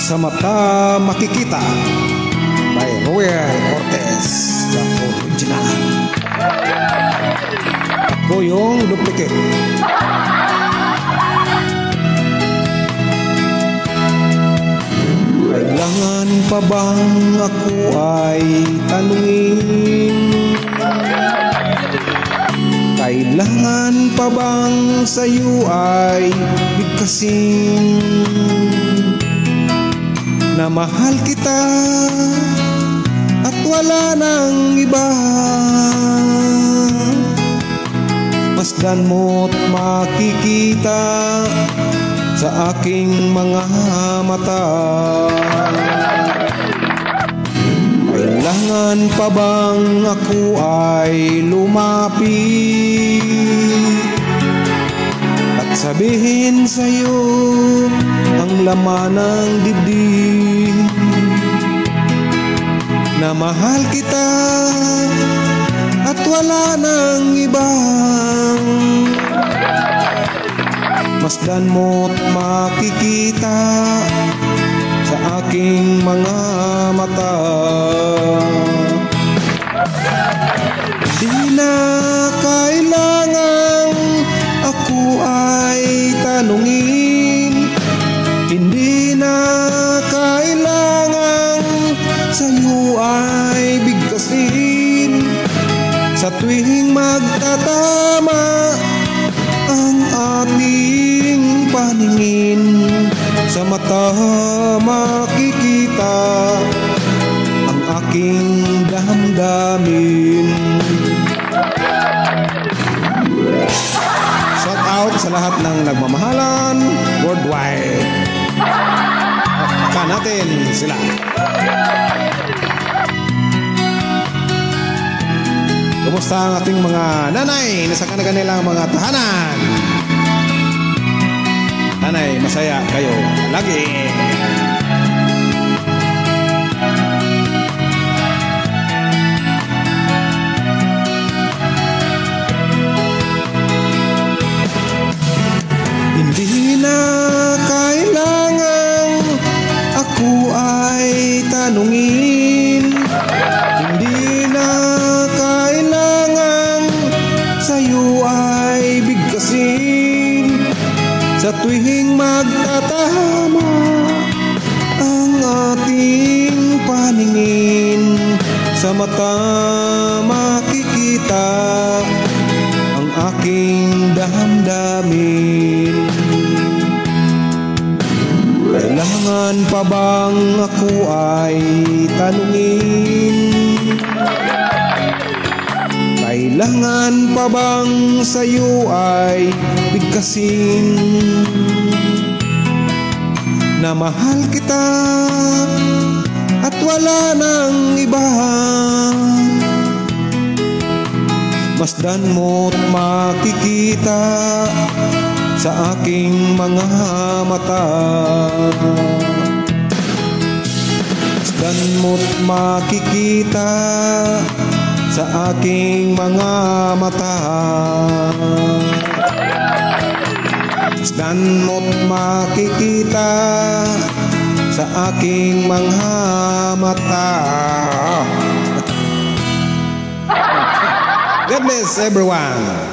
Sa mata makikita by Roel Cortez, the original. Ako yung duplicate. Kailangan pa bang ako ay tanungin? Kailangan pa bang sa'yo ay bigkasin na mahal kita at wala nang iba? Masdan mo't makikita sa aking mga mata. Kailangan pa bang ako ay lumapit at sabihin sa'yo ang laman ng dibdib na mahal kita at wala nang ibang? Masdan mo't makikita sa aking mga mata. Di na kailangang ako ay tanungin, hindi na kailangang sa'yo ay bigkasin. Sa tuwing magtatama ang ating paningin, sa mata makikita ang aking damdamin. Shout out sa lahat ng nagmamahalan worldwide. At natin sila. Kumusta ang ating mga nanay na sa kanilang mga tahanan? Nanay, masaya kayo lagi. Hindi na kailangang ako ay tanungin, hindi na kailangang sa'yo ay bigkasin. Sa tuwing magtatama ang ating paningin, sa mata makikita ang aking damdamin. Kailangan pa bang ako ay tanungin? Kailangan pa bang sa'yo ay bigkasin na mahal kita at wala nang iba? Masdan mo't makikita sa aking mga mata. Masdan mo't makikita sa aking mga mata. Masdan mo't makikita sa aking mga mata. God bless everyone.